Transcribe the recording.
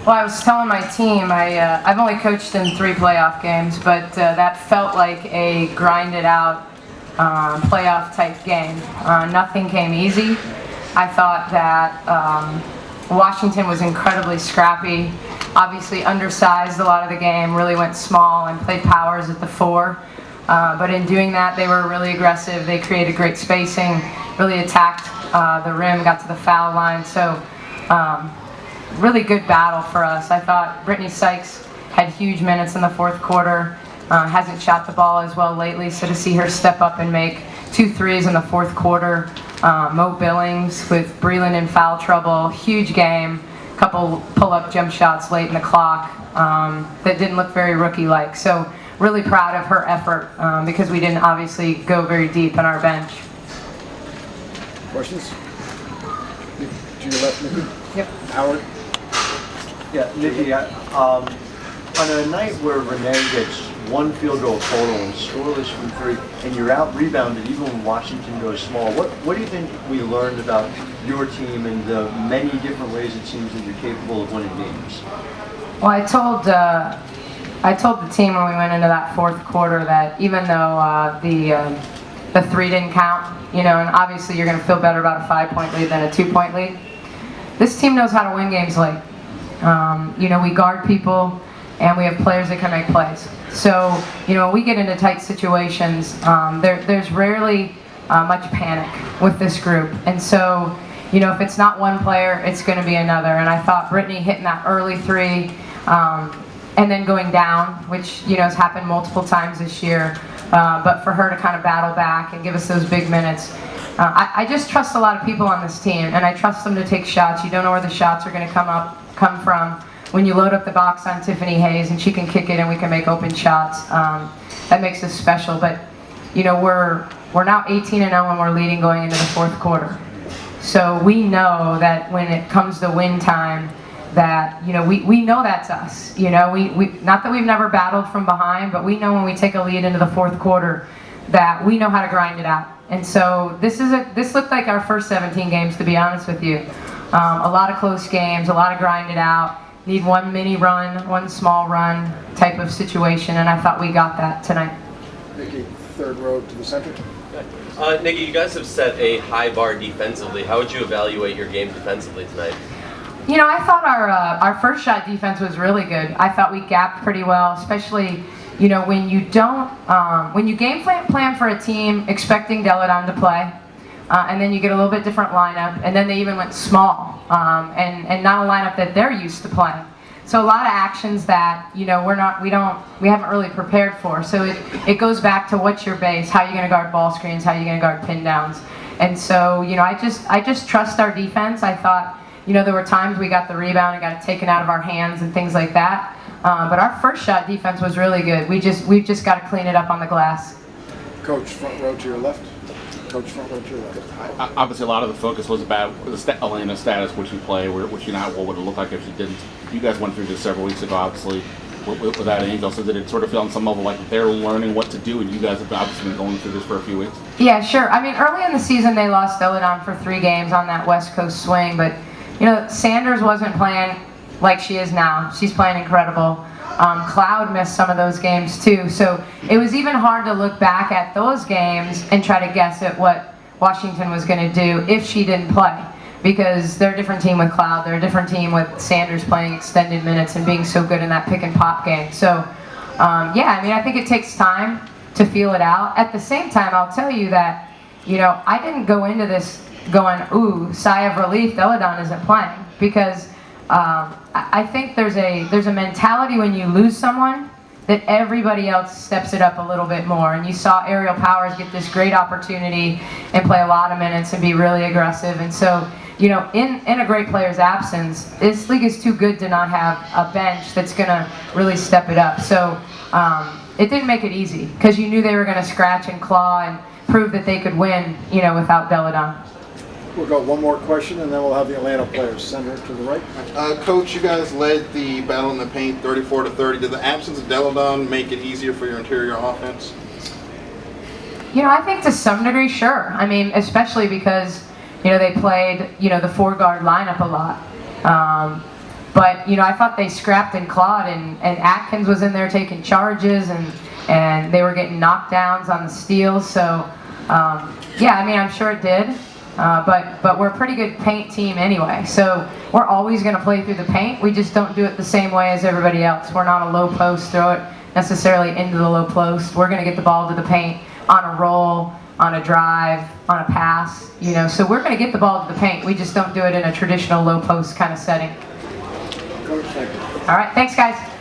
Well, I was telling my team, I've only coached in 3 playoff games, but that felt like a grinded out playoff type game. Nothing came easy. I thought that Washington was incredibly scrappy, obviously undersized a lot of the game, really went small and played powers at the 4. But in doing that, they were really aggressive. They created great spacing, really attacked the rim, got to the foul line. So really good battle for us. I thought Brittany Sykes had huge minutes in the 4th quarter. Hasn't shot the ball as well lately, so to see her step up and make 2 threes in the 4th quarter. Mo Billings with Breland in foul trouble, huge game. Couple pull-up jump shots late in the clock that didn't look very rookie-like. So really proud of her effort because we didn't obviously go very deep in our bench. Questions? To your left, Nicki. Yep. Howard. Yeah, Nicki, on a night where Renee gets 1 field goal total and scoreless from 3, and you're out rebounded even when Washington goes small, what do you think we learned about your team and the many different ways it seems that you're capable of winning games? Well, I told the team when we went into that 4th quarter that even though the 3 didn't count, and obviously you're going to feel better about a 5-point lead than a 2-point lead, this team knows how to win games late. We guard people, and we have players that can make plays. So, when we get into tight situations, there's rarely much panic with this group. And so, if it's not one player, it's going to be another. And I thought Brittany hitting that early 3, and then going down, which, has happened multiple times this year. But for her to kind of battle back and give us those big minutes, I just trust a lot of people on this team, and I trust them to take shots. You don't know where the shots are going to come from. When you load up the box on Tiffany Hayes and she can kick it and we can make open shots, that makes us special. But we're now 18-0 and we're leading going into the 4th quarter. So we know that when it comes to win time, that we know that's us. We not that we've never battled from behind, but we know when we take a lead into the 4th quarter that we know how to grind it out. And so this looked like our first 17 games, to be honest with you. A lot of close games, a lot of grind it out. Need 1 mini run, 1 small run type of situation, and I thought we got that tonight. Nicki, 3rd row to the center. Nicki, you guys have set a high bar defensively. How would you evaluate your game defensively tonight? I thought our first shot defense was really good. I thought we gapped pretty well, especially when you don't when you game plan for a team expecting Deladon to play. And then you get a little bit different lineup, and then they even went small, and not a lineup that they're used to playing. So a lot of actions that we haven't really prepared for. So it goes back to what's your base, how are you going to guard ball screens, how are you going to guard pin downs, and so I just trust our defense. I thought there were times we got the rebound and got it taken out of our hands and things like that, but our first shot defense was really good. We've just got to clean it up on the glass. Coach, front row to your left. Coach, front row to your left. Obviously, a lot of the focus was about Elena's status. Would she play? Would she not? What would it look like if she didn't? You guys went through this several weeks ago, obviously, without Angel. So did it sort of feel on some level like they're learning what to do, and you guys have obviously been going through this for a few weeks? Yeah, sure. I mean, early in the season, they lost Deladon for 3 games on that West Coast swing, but Sanders wasn't playing like she is now. She's playing incredible. Cloud missed some of those games too, so it was even hard to look back at those games and try to guess at what Washington was going to do if she didn't play, because they're a different team with Cloud, they're a different team with Sanders playing extended minutes and being so good in that pick and pop game. So yeah, I mean, I think it takes time to feel it out. At the same time, I'll tell you that I didn't go into this going, ooh, sigh of relief, Deladon isn't playing, because I think there's a mentality when you lose someone that everybody else steps it up a little bit more. And you saw Aerial Powers get this great opportunity and play a lot of minutes and be really aggressive. And so, in a great player's absence, this league is too good to not have a bench that's going to really step it up. So it didn't make it easy, because you knew they were going to scratch and claw and prove that they could win, without Deladon. We'll go 1 more question, and then we'll have the Atlanta players. Center to the right. Coach, you guys led the battle in the paint 34-30. Did the absence of Deladon make it easier for your interior offense? I think to some degree, sure. I mean, especially because, they played, the 4-guard lineup a lot. But I thought they scrapped and clawed, and Atkins was in there taking charges, and they were getting knockdowns on the steals. So yeah, I mean, I'm sure it did. But we're a pretty good paint team anyway, so we're always going to play through the paint. We just don't do it the same way as everybody else. We're not a low post, throw it necessarily into the low post. We're going to get the ball to the paint on a roll, on a drive, on a pass, so we're going to get the ball to the paint. We just don't do it in a traditional low post kind of setting. Coach, thank you. All right, thanks guys.